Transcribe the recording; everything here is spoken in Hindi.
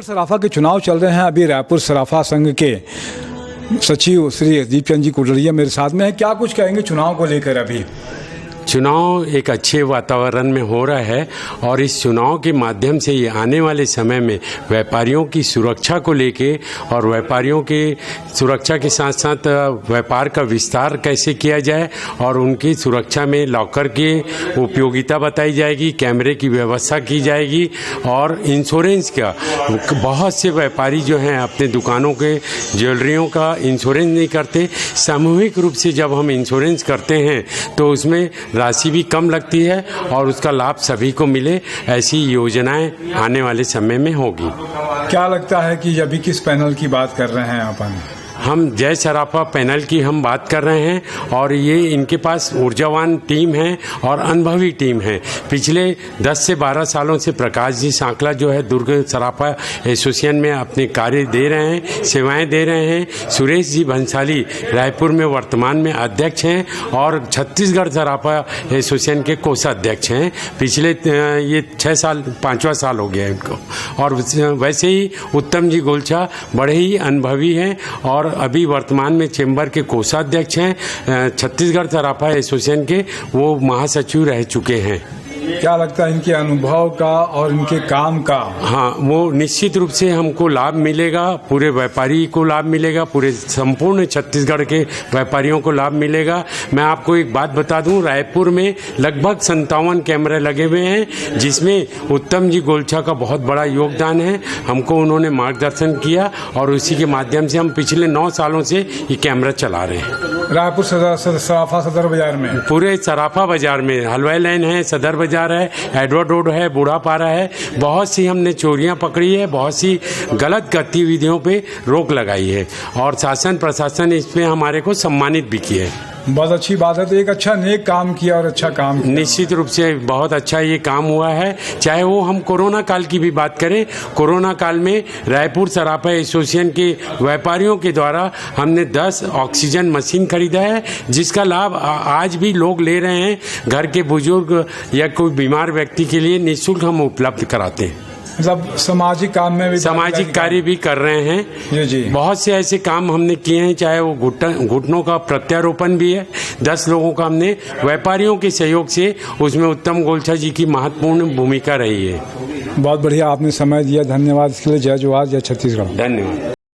सराफा के चुनाव चल रहे हैं। अभी रायपुर सराफा संघ के सचिव श्री दीपचंद जी कुडरिया मेरे साथ में है। क्या कुछ कहेंगे चुनाव को लेकर? अभी चुनाव एक अच्छे वातावरण में हो रहा है और इस चुनाव के माध्यम से ये आने वाले समय में व्यापारियों की सुरक्षा को लेके और व्यापारियों के सुरक्षा के साथ साथ व्यापार का विस्तार कैसे किया जाए और उनकी सुरक्षा में लॉकर की उपयोगिता बताई जाएगी, कैमरे की व्यवस्था की जाएगी और इंश्योरेंस का बहुत से व्यापारी जो हैं अपने दुकानों के ज्वेलरियों का इंश्योरेंस नहीं करते। सामूहिक रूप से जब हम इंश्योरेंस करते हैं तो उसमें राशि भी कम लगती है और उसका लाभ सभी को मिले, ऐसी योजनाएं आने वाले समय में होगी। क्या लगता है कि अभी किस पैनल की बात कर रहे हैं अपन? हम जय सराफा पैनल की हम बात कर रहे हैं और ये इनके पास ऊर्जावान टीम है और अनुभवी टीम है। पिछले 10 से 12 सालों से प्रकाश जी सांकला जो है दुर्ग सराफा एसोसिएशन में अपने कार्य दे रहे हैं, सेवाएं दे रहे हैं। सुरेश जी भंसाली रायपुर में वर्तमान में अध्यक्ष हैं और छत्तीसगढ़ सराफा एसोसिएशन के कोषाध्यक्ष हैं। पिछले ये 6 साल 5वां साल हो गया इनको। और वैसे ही उत्तम जी गोलछा बड़े ही अनुभवी हैं और अभी वर्तमान में चेंबर के कोषाध्यक्ष हैं। छत्तीसगढ़ सराफा एसोसिएशन के वो महासचिव रह चुके हैं। क्या लगता है इनके अनुभव का और इनके काम का? हाँ, वो निश्चित रूप से हमको लाभ मिलेगा, पूरे व्यापारी को लाभ मिलेगा, पूरे संपूर्ण छत्तीसगढ़ के व्यापारियों को लाभ मिलेगा। मैं आपको एक बात बता दूं, रायपुर में लगभग 57 कैमरे लगे हुए हैं जिसमें उत्तम जी गोलछा का बहुत बड़ा योगदान है। हमको उन्होंने मार्गदर्शन किया और उसी के माध्यम से हम पिछले 9 सालों से ये कैमरा चला रहे हैं। रायपुर सराफा सदर बाजार में, पूरे सराफा बाजार में हलवाई लाइन है, सदर बाजार है, एडवर्ड रोड है, बूढ़ापारा है, बहुत सी हमने चोरियां पकड़ी है, बहुत सी गलत गतिविधियों पे रोक लगाई है और शासन प्रशासन इसमें हमारे को सम्मानित भी किया है। बहुत अच्छी बात है। तो एक अच्छा नेक काम किया और अच्छा काम किया। निश्चित रूप से बहुत अच्छा ये काम हुआ है। चाहे वो हम कोरोना काल की भी बात करें, कोरोना काल में रायपुर सराफा एसोसिएशन के व्यापारियों के द्वारा हमने 10 ऑक्सीजन मशीन खरीदा है जिसका लाभ आज भी लोग ले रहे हैं। घर के बुजुर्ग या कोई बीमार व्यक्ति के लिए निःशुल्क हम उपलब्ध कराते हैं। मतलब सामाजिक काम में भी, सामाजिक कार्य भी कर रहे हैं जी। बहुत से ऐसे काम हमने किए हैं, चाहे वो घुटनों का प्रत्यारोपण भी है। 10 लोगों का हमने व्यापारियों के सहयोग से, उसमें उत्तम गोलछा जी की महत्वपूर्ण भूमिका रही है। बहुत बढ़िया आपने समय दिया, धन्यवाद इसके लिए। जय जवाहर, जय छत्तीसगढ़। धन्यवाद।